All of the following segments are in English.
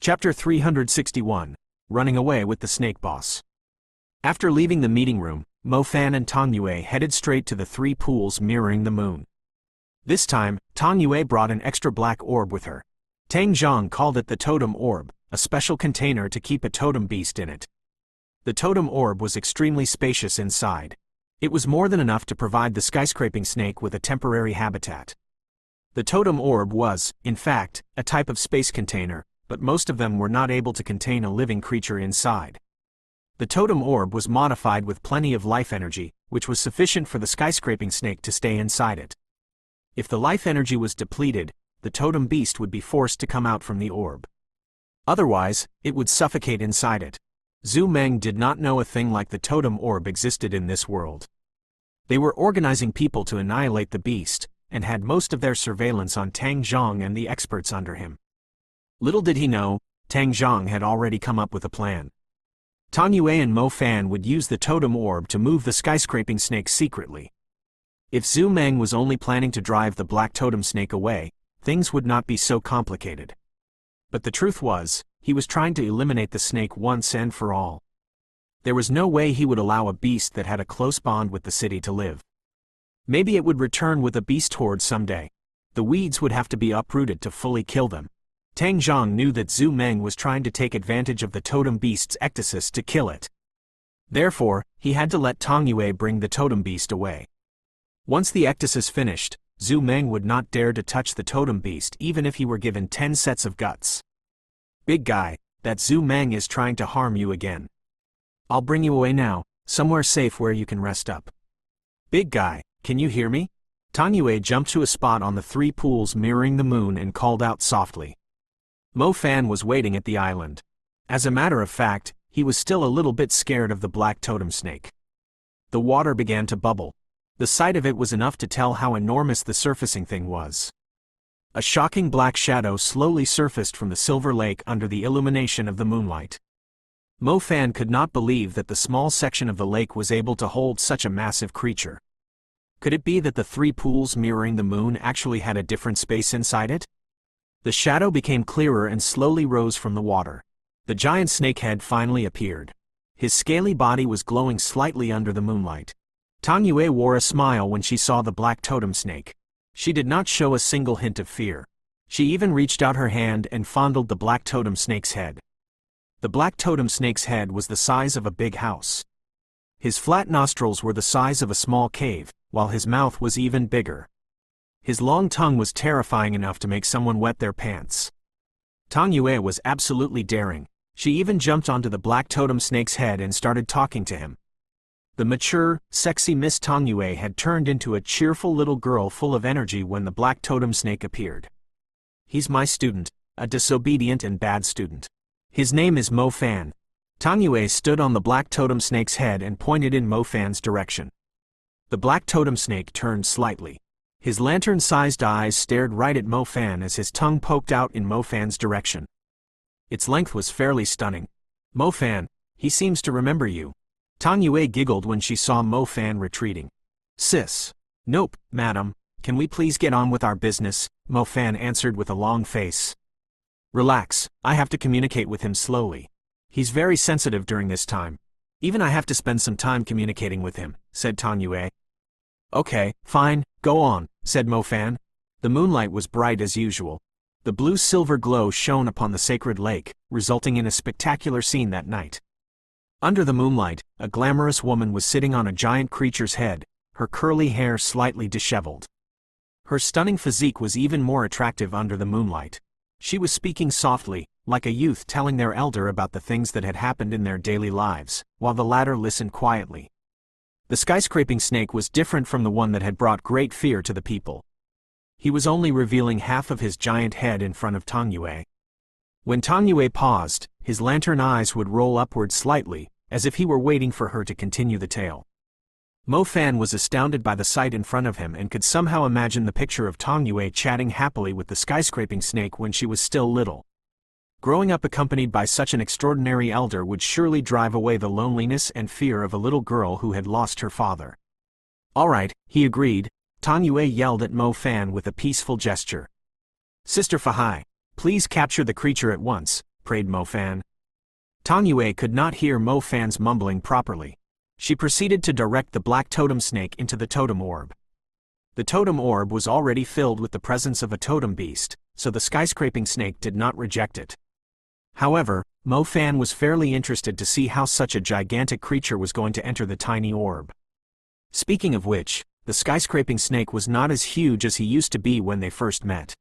Chapter 361, Running Away with the Snake Boss. After leaving the meeting room, Mo Fan and Tong Yue headed straight to the three pools mirroring the moon. This time, Tong Yue brought an extra black orb with her. Tang Zhang called it the totem orb, a special container to keep a totem beast in it. The totem orb was extremely spacious inside. It was more than enough to provide the skyscraping snake with a temporary habitat. The totem orb was, in fact, a type of space container, but most of them were not able to contain a living creature inside. The totem orb was modified with plenty of life energy, which was sufficient for the skyscraping snake to stay inside it. If the life energy was depleted, the totem beast would be forced to come out from the orb. Otherwise, it would suffocate inside it. Zhu Meng did not know a thing like the totem orb existed in this world. They were organizing people to annihilate the beast, and had most of their surveillance on Tang Zhang and the experts under him. Little did he know, Tang Zhang had already come up with a plan. Tong Yue and Mo Fan would use the totem orb to move the skyscraping snake secretly. If Zhu Meng was only planning to drive the black totem snake away, things would not be so complicated. But the truth was, he was trying to eliminate the snake once and for all. There was no way he would allow a beast that had a close bond with the city to live. Maybe it would return with a beast horde someday. The weeds would have to be uprooted to fully kill them. Tang Zhang knew that Zhu Meng was trying to take advantage of the totem beast's ectasis to kill it. Therefore, he had to let Tong Yue bring the totem beast away. Once the ectasis finished, Zhu Meng would not dare to touch the totem beast even if he were given 10 sets of guts. "Big guy, that Zhu Meng is trying to harm you again. I'll bring you away now, somewhere safe where you can rest up. Big guy, can you hear me?" Tong Yue jumped to a spot on the three pools mirroring the moon and called out softly. Mo Fan was waiting at the island. As a matter of fact, he was still a little bit scared of the black totem snake. The water began to bubble. The sight of it was enough to tell how enormous the surfacing thing was. A shocking black shadow slowly surfaced from the silver lake under the illumination of the moonlight. Mo Fan could not believe that the small section of the lake was able to hold such a massive creature. Could it be that the three pools mirroring the moon actually had a different space inside it? The shadow became clearer and slowly rose from the water. The giant snake head finally appeared. His scaly body was glowing slightly under the moonlight. Tong Yue wore a smile when she saw the black totem snake. She did not show a single hint of fear. She even reached out her hand and fondled the black totem snake's head. The black totem snake's head was the size of a big house. His flat nostrils were the size of a small cave, while his mouth was even bigger. His long tongue was terrifying enough to make someone wet their pants. Tong Yue was absolutely daring. She even jumped onto the black totem snake's head and started talking to him. The mature, sexy Miss Tong Yue had turned into a cheerful little girl full of energy when the black totem snake appeared. "He's my student, a disobedient and bad student. His name is Mo Fan." Tong Yue stood on the black totem snake's head and pointed in Mo Fan's direction. The black totem snake turned slightly. His lantern-sized eyes stared right at Mo Fan as his tongue poked out in Mo Fan's direction. Its length was fairly stunning. "Mo Fan, he seems to remember you." Tong Yue giggled when she saw Mo Fan retreating. "Sis. Nope, madam, can we please get on with our business?" Mo Fan answered with a long face. "Relax, I have to communicate with him slowly. He's very sensitive during this time. Even I have to spend some time communicating with him," said Tong Yue. "Okay, fine, go on," said Mo Fan. The moonlight was bright as usual. The blue-silver glow shone upon the sacred lake, resulting in a spectacular scene that night. Under the moonlight, a glamorous woman was sitting on a giant creature's head, her curly hair slightly disheveled. Her stunning physique was even more attractive under the moonlight. She was speaking softly, like a youth telling their elder about the things that had happened in their daily lives, while the latter listened quietly. The skyscraping snake was different from the one that had brought great fear to the people. He was only revealing half of his giant head in front of Tong Yue. When Tong Yue paused, his lantern eyes would roll upward slightly, as if he were waiting for her to continue the tale. Mo Fan was astounded by the sight in front of him and could somehow imagine the picture of Tong Yue chatting happily with the skyscraping snake when she was still little. Growing up accompanied by such an extraordinary elder would surely drive away the loneliness and fear of a little girl who had lost her father. "All right," he agreed. Tong Yue yelled at Mo Fan with a peaceful gesture. "Sister Fahai, please capture the creature at once. prayed Mo Fan. Tang Yue could not hear Mo Fan's mumbling properly. She proceeded to direct the black totem snake into the totem orb. The totem orb was already filled with the presence of a totem beast, so the skyscraping snake did not reject it. However, Mo Fan was fairly interested to see how such a gigantic creature was going to enter the tiny orb. Speaking of which, the skyscraping snake was not as huge as he used to be when they first met.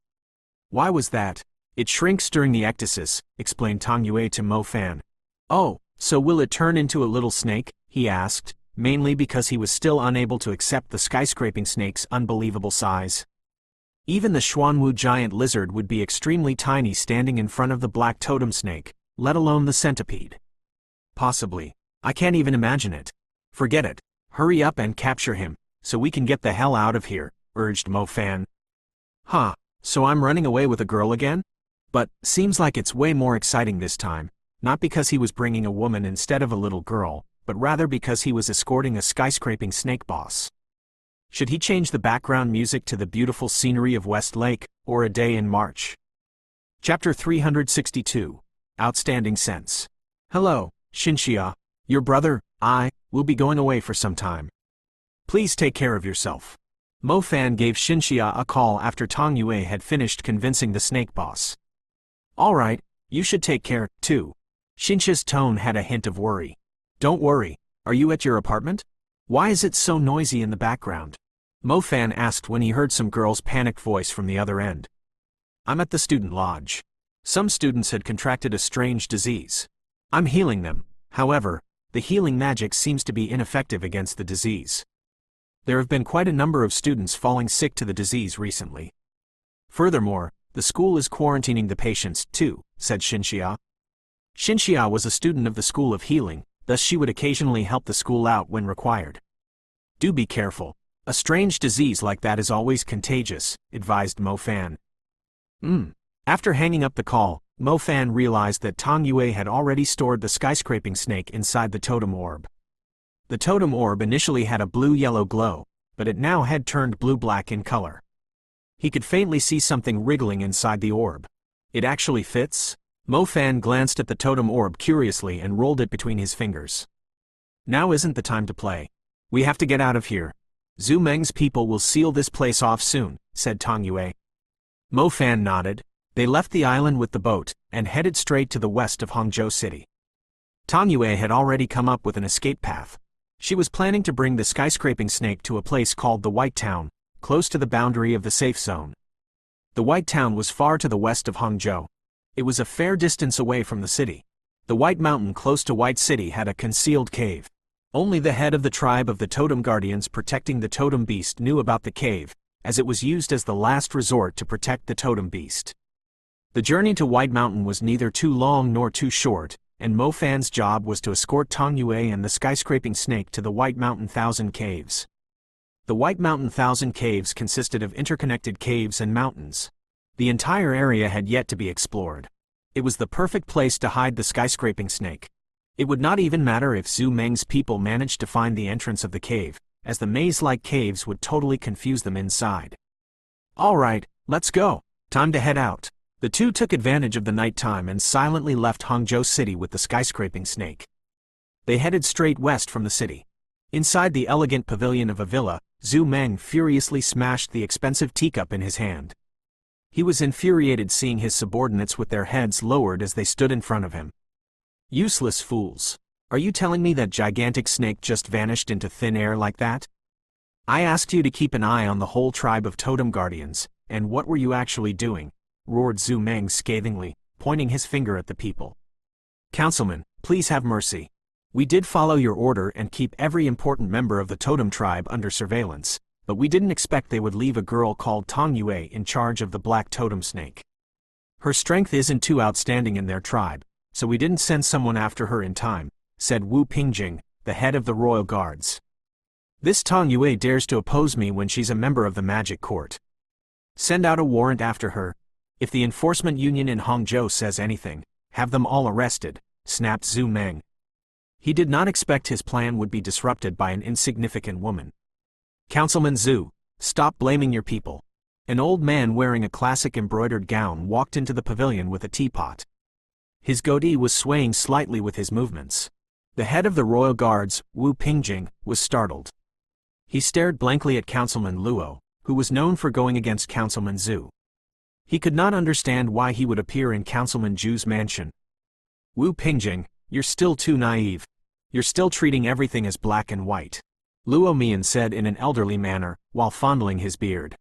Why was that? It shrinks during the ecdysis, explained Tang Yue to Mo Fan. Oh, so will it turn into a little snake? He asked, mainly because he was still unable to accept the skyscraping snake's unbelievable size. Even the Xuanwu giant lizard would be extremely tiny standing in front of the black totem snake, let alone the centipede. Possibly. I can't even imagine it. Forget it. Hurry up and capture him, so we can get the hell out of here, urged Mo Fan. Huh, so I'm running away with a girl again? But, seems like it's way more exciting this time, not because he was bringing a woman instead of a little girl, but rather because he was escorting a skyscraping snake boss. Should he change the background music to the beautiful scenery of West Lake, or A Day in March? Chapter 362. Outstanding Sense. Hello, Xinxia. Your brother, I, will be going away for some time. Please take care of yourself. Mo Fan gave Xinxia a call after Tang Yue had finished convincing the snake boss. All right, you should take care, too. Xinxia's tone had a hint of worry. Don't worry, are you at your apartment? Why is it so noisy in the background? Mo Fan asked when he heard some girl's panicked voice from the other end. I'm at the student lodge. Some students had contracted a strange disease. I'm healing them, however, the healing magic seems to be ineffective against the disease. There have been quite a number of students falling sick to the disease recently. Furthermore, the school is quarantining the patients, too, said Xinxia. Xinxia was a student of the School of Healing, thus she would occasionally help the school out when required. Do be careful. A strange disease like that is always contagious, advised Mo Fan. After hanging up the call, Mo Fan realized that Tang Yue had already stored the skyscraping snake inside the totem orb. The totem orb initially had a blue-yellow glow, but it now had turned blue-black in color. He could faintly see something wriggling inside the orb. It actually fits? Mo Fan glanced at the totem orb curiously and rolled it between his fingers. Now isn't the time to play. We have to get out of here. Zhu Meng's people will seal this place off soon, said Tang Yue. Mo Fan nodded. They left the island with the boat, and headed straight to the west of Hangzhou City. Tang Yue had already come up with an escape path. She was planning to bring the skyscraping snake to a place called the White Town, close to the boundary of the safe zone. The White Town was far to the west of Hangzhou. It was a fair distance away from the city. The White Mountain close to White City had a concealed cave. Only the head of the tribe of the Totem Guardians protecting the totem beast knew about the cave, as it was used as the last resort to protect the totem beast. The journey to White Mountain was neither too long nor too short, and Mo Fan's job was to escort Tang Yue and the skyscraping snake to the White Mountain Thousand Caves. The White Mountain Thousand Caves consisted of interconnected caves and mountains. The entire area had yet to be explored. It was the perfect place to hide the skyscraping snake. It would not even matter if Zhu Meng's people managed to find the entrance of the cave, as the maze-like caves would totally confuse them inside. All right, let's go. Time to head out. The two took advantage of the night time and silently left Hangzhou City with the skyscraping snake. They headed straight west from the city. Inside the elegant pavilion of a villa, Zhu Meng furiously smashed the expensive teacup in his hand. He was infuriated seeing his subordinates with their heads lowered as they stood in front of him. Useless fools. Are you telling me that gigantic snake just vanished into thin air like that? I asked you to keep an eye on the whole tribe of totem guardians, and what were you actually doing? Roared Zhu Meng scathingly, pointing his finger at the people. Councilman, please have mercy. We did follow your order and keep every important member of the totem tribe under surveillance, but we didn't expect they would leave a girl called Tang Yue in charge of the black totem snake. Her strength isn't too outstanding in their tribe, so we didn't send someone after her in time, said Wu Pingjing, the head of the royal guards. This Tang Yue dares to oppose me when she's a member of the magic court. Send out a warrant after her. If the enforcement union in Hangzhou says anything, have them all arrested, snapped Zhu Meng. He did not expect his plan would be disrupted by an insignificant woman. Councilman Zhu, stop blaming your people. An old man wearing a classic embroidered gown walked into the pavilion with a teapot. His goatee was swaying slightly with his movements. The head of the royal guards, Wu Pingjing, was startled. He stared blankly at Councilman Luo, who was known for going against Councilman Zhu. He could not understand why he would appear in Councilman Zhu's mansion. Wu Pingjing, you're still too naive. You're still treating everything as black and white, Luo Mian said in an elderly manner, while fondling his beard.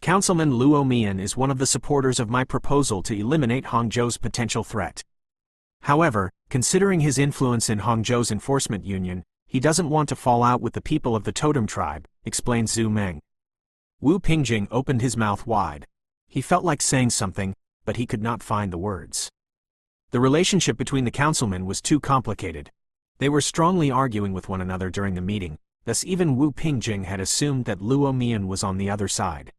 Councilman Luo Mian is one of the supporters of my proposal to eliminate Hangzhou's potential threat. However, considering his influence in Hangzhou's enforcement union, he doesn't want to fall out with the people of the totem tribe, explained Zhu Meng. Wu Pingjing opened his mouth wide. He felt like saying something, but he could not find the words. The relationship between the councilmen was too complicated. They were strongly arguing with one another during the meeting, thus even Wu Pingjing had assumed that Luo Mian was on the other side.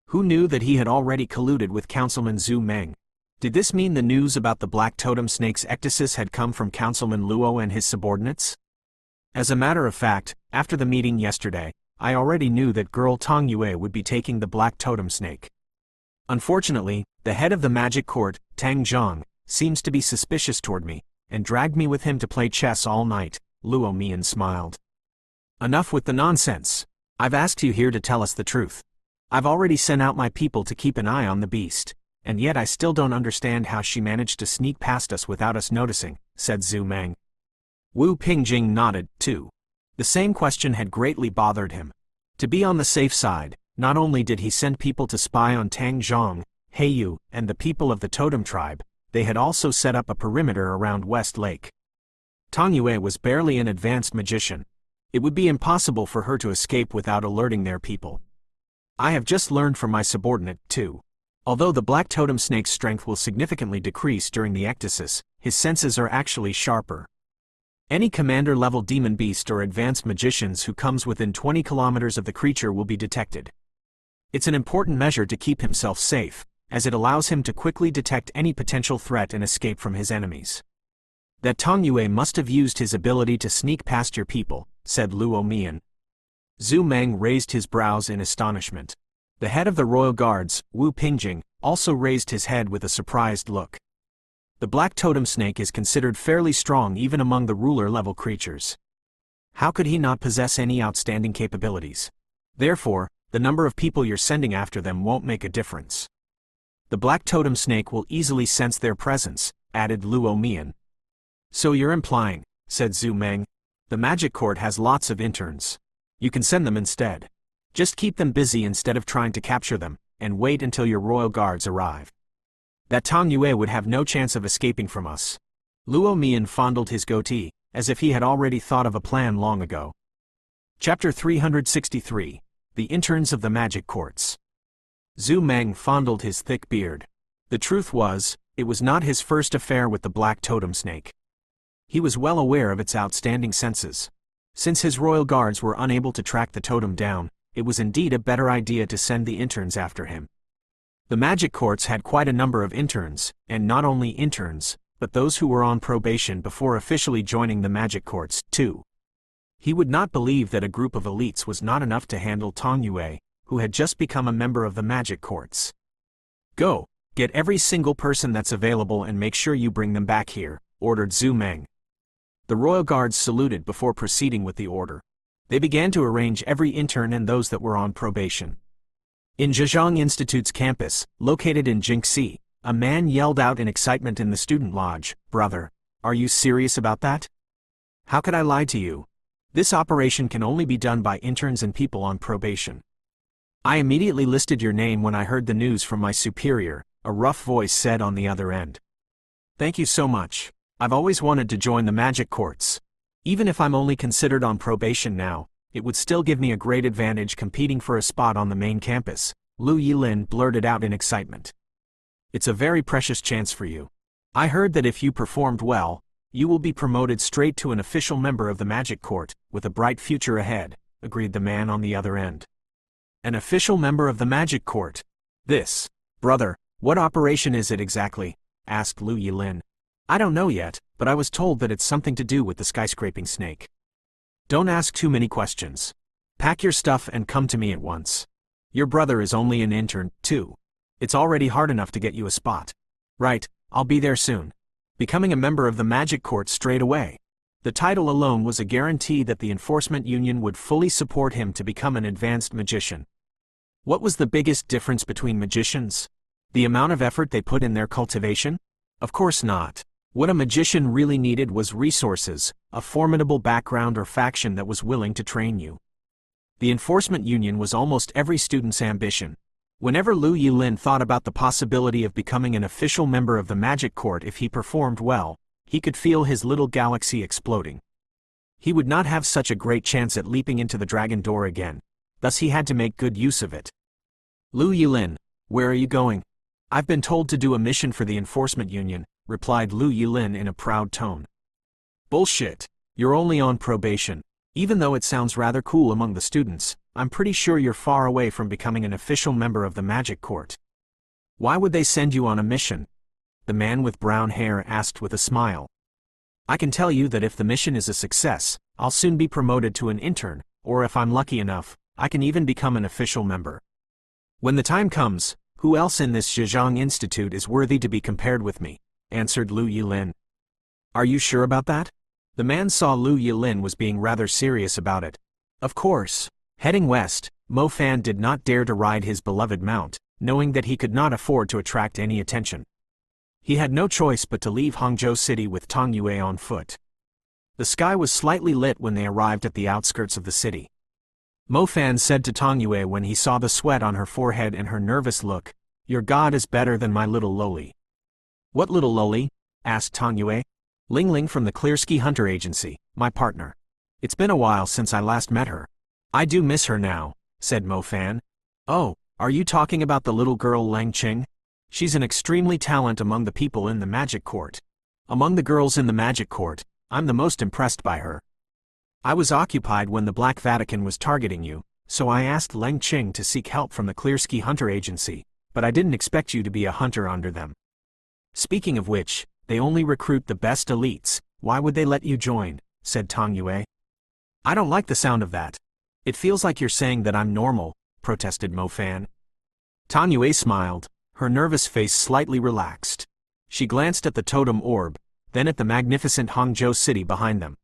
Who knew that he had already colluded with Councilman Zhu Meng? Did this mean the news about the black totem snake's ectasis had come from Councilman Luo and his subordinates? As a matter of fact, after the meeting yesterday, I already knew that girl Tong Yue would be taking the black totem snake. Unfortunately, the head of the magic court, Tang Zhang, seems to be suspicious toward me, and dragged me with him to play chess all night, Luo Mian smiled. Enough with the nonsense. I've asked you here to tell us the truth. I've already sent out my people to keep an eye on the beast, and yet I still don't understand how she managed to sneak past us without us noticing, said Zhu Meng. Wu Pingjing nodded, too. The same question had greatly bothered him. To be on the safe side, not only did he send people to spy on Tang Zhang, Heiyu, and the people of the totem tribe, they had also set up a perimeter around West Lake. Tong Yue was barely an advanced magician. It would be impossible for her to escape without alerting their people. I have just learned from my subordinate, too. Although the black totem snake's strength will significantly decrease during the ectasis, his senses are actually sharper. Any commander-level demon beast or advanced magicians who comes within 20 kilometers of the creature will be detected. It's an important measure to keep himself safe, as it allows him to quickly detect any potential threat and escape from his enemies. That Tong Yue must have used his ability to sneak past your people, said Luo Mian. Zhu Meng raised his brows in astonishment. The head of the royal guards, Wu Pingjing, also raised his head with a surprised look. The black totem snake is considered fairly strong even among the ruler-level creatures. How could he not possess any outstanding capabilities? Therefore, the number of people you're sending after them won't make a difference. The black totem snake will easily sense their presence, added Luo Mian. So you're implying, said Zhu Meng, the magic court has lots of interns. You can send them instead. Just keep them busy instead of trying to capture them, and wait until your royal guards arrive. That Tong Yue would have no chance of escaping from us. Luo Mian fondled his goatee, as if he had already thought of a plan long ago. Chapter 363, The Interns of the Magic Courts. Zhu Meng fondled his thick beard. The truth was, it was not his first affair with the black totem snake. He was well aware of its outstanding senses. Since his royal guards were unable to track the totem down, it was indeed a better idea to send the interns after him. The magic courts had quite a number of interns, and not only interns, but those who were on probation before officially joining the magic courts, too. He would not believe that a group of elites was not enough to handle Tong Yue, who had just become a member of the magic courts. Go, get every single person that's available and make sure you bring them back here, ordered Zhu Meng. The royal guards saluted before proceeding with the order. They began to arrange every intern and those that were on probation. In Zhejiang Institute's campus, located in Jingxi, a man yelled out in excitement in the student lodge, "Brother, are you serious about that? How could I lie to you? This operation can only be done by interns and people on probation." I immediately listed your name when I heard the news from my superior, a rough voice said on the other end. Thank you so much. I've always wanted to join the magic courts. Even if I'm only considered on probation now, it would still give me a great advantage competing for a spot on the main campus, Lu Yilin blurted out in excitement. It's a very precious chance for you. I heard that if you performed well, you will be promoted straight to an official member of the magic court, with a bright future ahead, agreed the man on the other end. An official member of the magic court? This. Brother, what operation is it exactly? Asked Lu Yilin. I don't know yet, but I was told that it's something to do with the skyscraping snake. Don't ask too many questions. Pack your stuff and come to me at once. Your brother is only an intern, too. It's already hard enough to get you a spot. Right, I'll be there soon. becoming a member of the Magic Court straight away. The title alone was a guarantee that the enforcement union would fully support him to become an advanced magician. What was the biggest difference between magicians? The amount of effort they put in their cultivation? Of course not. What a magician really needed was resources, a formidable background or faction that was willing to train you. The enforcement union was almost every student's ambition. Whenever Lu Yilin thought about the possibility of becoming an official member of the Magic Court if he performed well, he could feel his little galaxy exploding. He would not have such a great chance at leaping into the dragon door again, thus he had to make good use of it. Lu Yilin, where are you going? I've been told to do a mission for the enforcement union, replied Lu Yilin in a proud tone. Bullshit. You're only on probation. Even though it sounds rather cool among the students, I'm pretty sure you're far away from becoming an official member of the Magic Court. Why would they send you on a mission? The man with brown hair asked with a smile. I can tell you that if the mission is a success, I'll soon be promoted to an intern, or if I'm lucky enough, I can even become an official member. When the time comes, who else in this Zhejiang Institute is worthy to be compared with me? Answered Lu Yilin. Are you sure about that? The man saw Lu Yilin was being rather serious about it. Of course. Heading west, Mo Fan did not dare to ride his beloved mount, knowing that he could not afford to attract any attention. He had no choice but to leave Hangzhou City with Tong Yue on foot. The sky was slightly lit when they arrived at the outskirts of the city. Mo Fan said to Tong Yue when he saw the sweat on her forehead and her nervous look, "Your god is better than my little loli." What little loli? Asked Tong Yue. Ling Ling from the Clearsky Hunter Agency, my partner. It's been a while since I last met her. I do miss her now, said Mo Fan. Oh, are you talking about the little girl Lang Qing? She's an extremely talent among the people in the Magic Court. Among the girls in the Magic Court, I'm the most impressed by her. I was occupied when the Black Vatican was targeting you, so I asked Lang Qing to seek help from the Clearsky Hunter Agency, but I didn't expect you to be a hunter under them. Speaking of which, they only recruit the best elites. Why would they let you join? Said Tong Yue. I don't like the sound of that. It feels like you're saying that I'm normal, protested Mo Fan. Tong Yue smiled, her nervous face slightly relaxed. She glanced at the totem orb, then at the magnificent Hangzhou City behind them.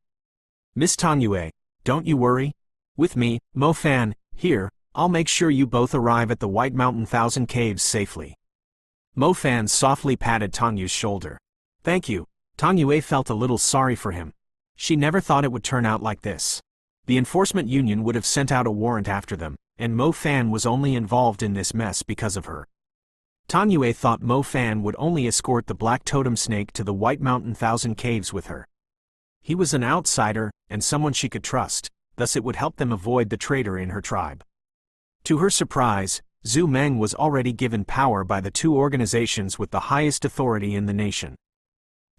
Miss Tong Yue, don't you worry. With me, Mo Fan, here, I'll make sure you both arrive at the White Mountain Thousand Caves safely. Mo Fan softly patted Tong Yue's shoulder. Thank you. Tong Yue felt a little sorry for him. She never thought it would turn out like this. The enforcement union would have sent out a warrant after them, and Mo Fan was only involved in this mess because of her. Tong Yue thought Mo Fan would only escort the Black Totem Snake to the White Mountain Thousand Caves with her. He was an outsider, and someone she could trust, thus it would help them avoid the traitor in her tribe. To her surprise, Zhu Meng was already given power by the two organizations with the highest authority in the nation.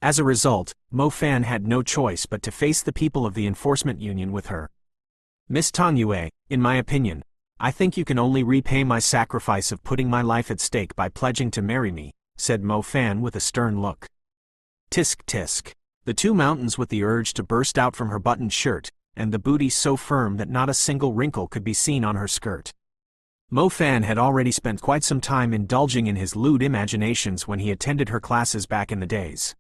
As a result, Mo Fan had no choice but to face the people of the enforcement union with her. Miss Tong Yue, in my opinion, I think you can only repay my sacrifice of putting my life at stake by pledging to marry me, said Mo Fan with a stern look. Tisk tisk. The two mountains with the urge to burst out from her buttoned shirt, and the booty so firm that not a single wrinkle could be seen on her skirt. Mo Fan had already spent quite some time indulging in his lewd imaginations when he attended her classes back in the days.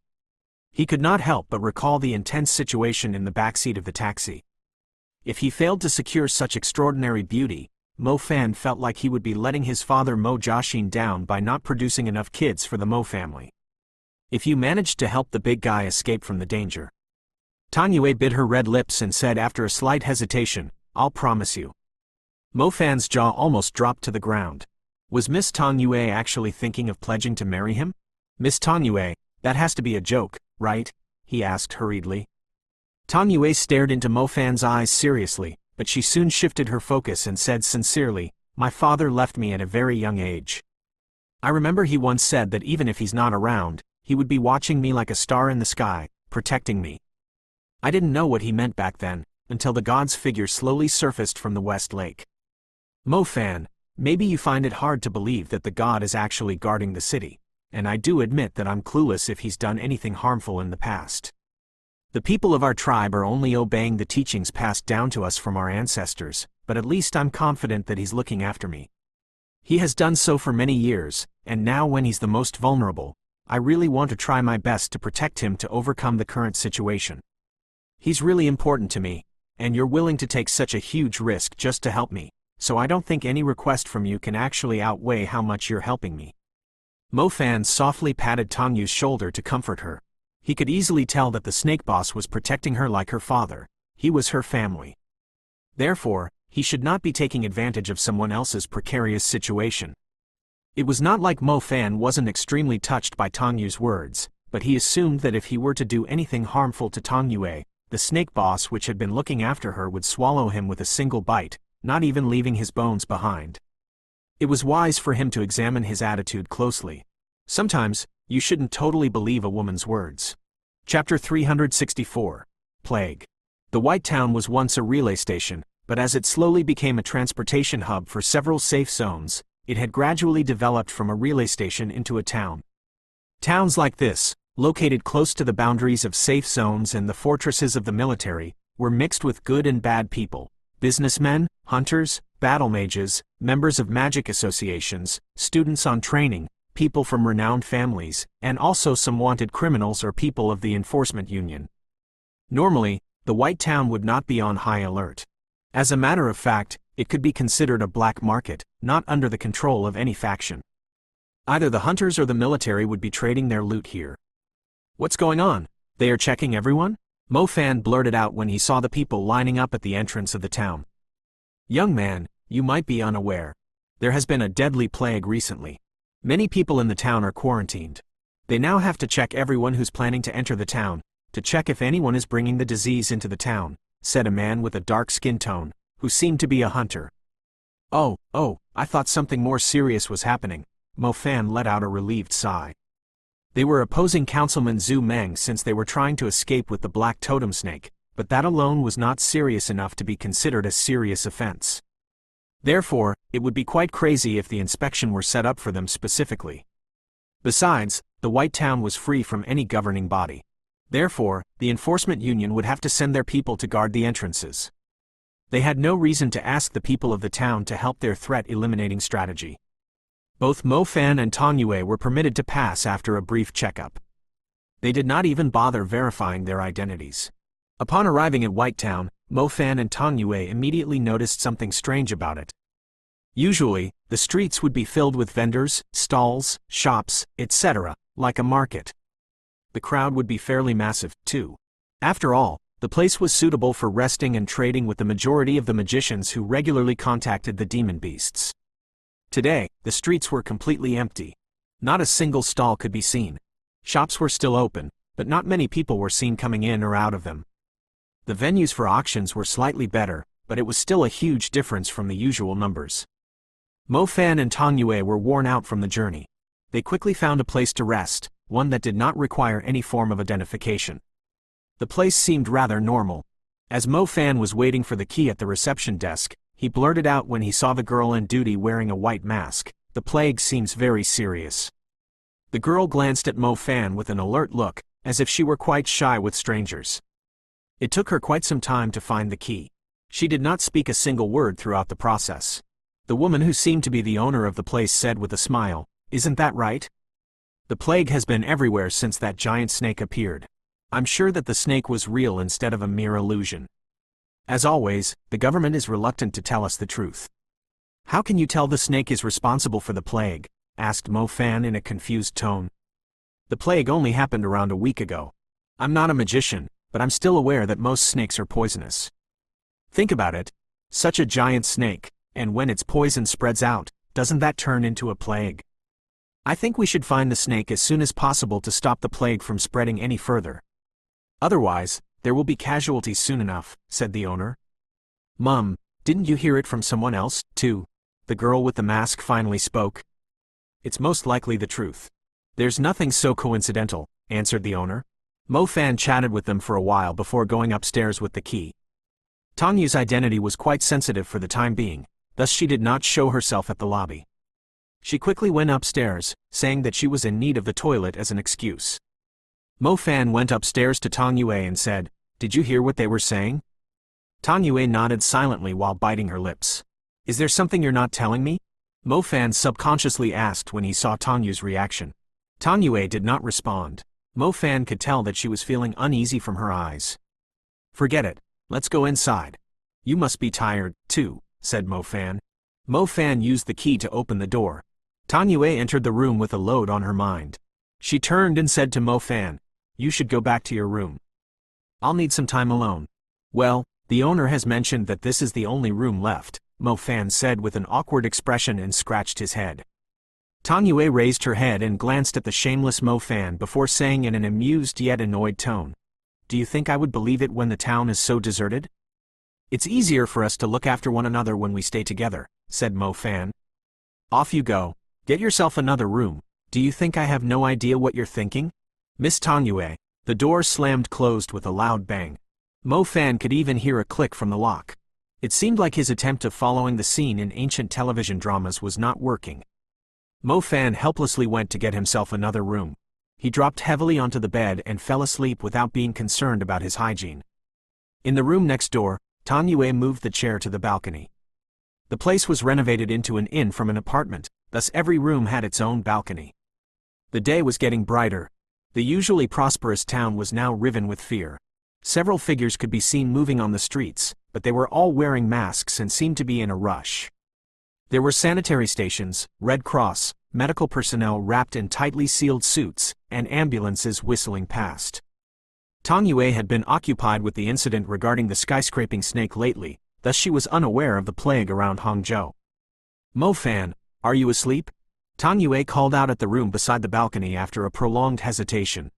He could not help but recall the intense situation in the backseat of the taxi. If he failed to secure such extraordinary beauty, Mo Fan felt like he would be letting his father Mo Jiaxin down by not producing enough kids for the Mo family. If you managed to help the big guy escape from the danger. Tong Yue bit her red lips and said after a slight hesitation, I'll promise you. Mo Fan's jaw almost dropped to the ground. Was Miss Tong Yue actually thinking of pledging to marry him? Miss Tong Yue, that has to be a joke, right? He asked hurriedly. Tong Yue stared into Mo Fan's eyes seriously, but she soon shifted her focus and said sincerely, my father left me at a very young age. I remember he once said that even if he's not around, he would be watching me like a star in the sky, protecting me. I didn't know what he meant back then, until the god's figure slowly surfaced from the West Lake. Mo Fan, maybe you find it hard to believe that the god is actually guarding the city, and I do admit that I'm clueless if he's done anything harmful in the past. The people of our tribe are only obeying the teachings passed down to us from our ancestors, but at least I'm confident that he's looking after me. He has done so for many years, and now when he's the most vulnerable, I really want to try my best to protect him to overcome the current situation. He's really important to me, and you're willing to take such a huge risk just to help me, so I don't think any request from you can actually outweigh how much you're helping me. Mo Fan softly patted Tong Yu's shoulder to comfort her. He could easily tell that the snake boss was protecting her like her father. He was her family. Therefore, he should not be taking advantage of someone else's precarious situation. It was not like Mo Fan wasn't extremely touched by Tong Yu's words, but he assumed that if he were to do anything harmful to Tong Yue, the snake boss which had been looking after her would swallow him with a single bite, not even leaving his bones behind. It was wise for him to examine his attitude closely. Sometimes, you shouldn't totally believe a woman's words. Chapter 364. Plague. The White Town was once a relay station, but as it slowly became a transportation hub for several safe zones, it had gradually developed from a relay station into a town. Towns like this, located close to the boundaries of safe zones and the fortresses of the military, were mixed with good and bad people: businessmen, hunters, battle mages, members of magic associations, students on training, people from renowned families, and also some wanted criminals or people of the enforcement union. Normally, the White Town would not be on high alert. As a matter of fact, it could be considered a black market, not under the control of any faction. Either the hunters or the military would be trading their loot here. "What's going on? They are checking everyone?" Mo Fan blurted out when he saw the people lining up at the entrance of the town. "Young man, you might be unaware. There has been a deadly plague recently. Many people in the town are quarantined. They now have to check everyone who's planning to enter the town, to check if anyone is bringing the disease into the town," said a man with a dark skin tone, who seemed to be a hunter. Oh, I thought something more serious was happening." Mo Fan let out a relieved sigh. They were opposing Councilman Zhu Meng since they were trying to escape with the black totem snake, but that alone was not serious enough to be considered a serious offense. Therefore, it would be quite crazy if the inspection were set up for them specifically. Besides, the White Town was free from any governing body. Therefore, the enforcement union would have to send their people to guard the entrances. They had no reason to ask the people of the town to help their threat-eliminating strategy. Both Mo Fan and Tong Yue were permitted to pass after a brief checkup. They did not even bother verifying their identities. Upon arriving at White Town, Mo Fan and Tong Yue immediately noticed something strange about it. Usually, the streets would be filled with vendors, stalls, shops, etc., like a market. The crowd would be fairly massive, too. After all, the place was suitable for resting and trading with the majority of the magicians who regularly contacted the demon beasts. Today, the streets were completely empty. Not a single stall could be seen. Shops were still open, but not many people were seen coming in or out of them. The venues for auctions were slightly better, but it was still a huge difference from the usual numbers. Mo Fan and Tong Yue were worn out from the journey. They quickly found a place to rest, one that did not require any form of identification. The place seemed rather normal. As Mo Fan was waiting for the key at the reception desk, he blurted out when he saw the girl on duty wearing a white mask, "The plague seems very serious." The girl glanced at Mo Fan with an alert look, as if she were quite shy with strangers. It took her quite some time to find the key. She did not speak a single word throughout the process. The woman who seemed to be the owner of the place said with a smile, "Isn't that right? The plague has been everywhere since that giant snake appeared. I'm sure that the snake was real instead of a mere illusion. As always, the government is reluctant to tell us the truth." "How can you tell the snake is responsible for the plague?" asked Mo Fan in a confused tone. "The plague only happened around a week ago. I'm not a magician, but I'm still aware that most snakes are poisonous. Think about it. Such a giant snake, and when its poison spreads out, doesn't that turn into a plague? I think we should find the snake as soon as possible to stop the plague from spreading any further. Otherwise, there will be casualties soon enough," said the owner. "Mum, didn't you hear it from someone else, too?" The girl with the mask finally spoke. "It's most likely the truth. There's nothing so coincidental," answered the owner. Mo Fan chatted with them for a while before going upstairs with the key. Tong Yu's identity was quite sensitive for the time being, thus she did not show herself at the lobby. She quickly went upstairs, saying that she was in need of the toilet as an excuse. Mo Fan went upstairs to Tong Yue and said, "Did you hear what they were saying?" Tong Yue nodded silently while biting her lips. "Is there something you're not telling me?" Mo Fan subconsciously asked when he saw Tong Yu's reaction. Tang Yue did not respond. Mo Fan could tell that she was feeling uneasy from her eyes. Forget it, let's go inside. You must be tired, too, said Mo Fan. Mo Fan used the key to open the door. Tang Yue entered the room with a load on her mind. She turned and said to Mo Fan, "You should go back to your room. I'll need some time alone." "Well, the owner has mentioned that this is the only room left," Mo Fan said with an awkward expression and scratched his head. Tang Yue raised her head and glanced at the shameless Mo Fan before saying in an amused yet annoyed tone, "Do you think I would believe it when the town is so deserted? It's easier for us to look after one another when we stay together," said Mo Fan. "Off you go. Get yourself another room. Do you think I have no idea what you're thinking?" "Miss Tang Yue." The door slammed closed with a loud bang. Mo Fan could even hear a click from the lock. It seemed like his attempt of following the scene in ancient television dramas was not working. Mo Fan helplessly went to get himself another room. He dropped heavily onto the bed and fell asleep without being concerned about his hygiene. In the room next door, Tang Yue moved the chair to the balcony. The place was renovated into an inn from an apartment, thus every room had its own balcony. The day was getting brighter. The usually prosperous town was now riven with fear. Several figures could be seen moving on the streets, but they were all wearing masks and seemed to be in a rush. There were sanitary stations, Red Cross, medical personnel wrapped in tightly sealed suits, and ambulances whistling past. Tang Yue had been occupied with the incident regarding the skyscraping snake lately, thus she was unaware of the plague around Hangzhou. "Mo Fan, are you asleep?" Tang Yue called out at the room beside the balcony after a prolonged hesitation.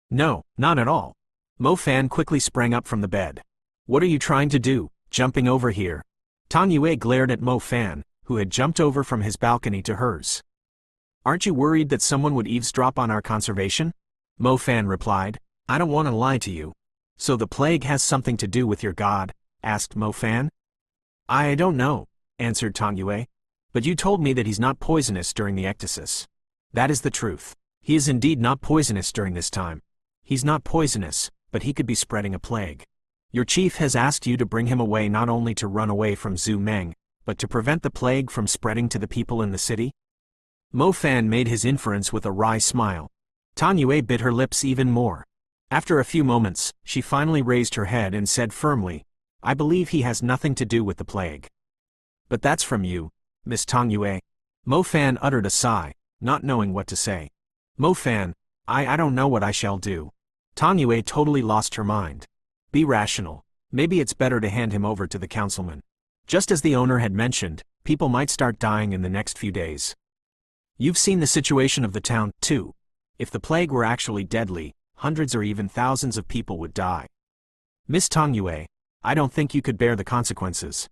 "No, not at all." Mo Fan quickly sprang up from the bed. "What are you trying to do, jumping over here?" Tang Yue glared at Mo Fan, who had jumped over from his balcony to hers. "Aren't you worried that someone would eavesdrop on our conservation?" Mo Fan replied. "I don't want to lie to you." "So the plague has something to do with your god?" asked Mo Fan. "I don't know," answered Tang Yue. "But you told me that he's not poisonous during the ectasis." "That is the truth. He is indeed not poisonous during this time. He's not poisonous, but he could be spreading a plague. Your chief has asked you to bring him away not only to run away from Zhu Meng, but to prevent the plague from spreading to the people in the city?" Mo Fan made his inference with a wry smile. Tang Yue bit her lips even more. After a few moments, she finally raised her head and said firmly, "I believe he has nothing to do with the plague." "But that's from you, Miss Tang Yue." Mo Fan uttered a sigh, not knowing what to say. "Mo Fan, I don't know what I shall do." Tang Yue totally lost her mind. "Be rational. Maybe it's better to hand him over to the councilman. Just as the owner had mentioned, people might start dying in the next few days. You've seen the situation of the town, too. If the plague were actually deadly, hundreds or even thousands of people would die. Miss Tang Yue, I don't think you could bear the consequences."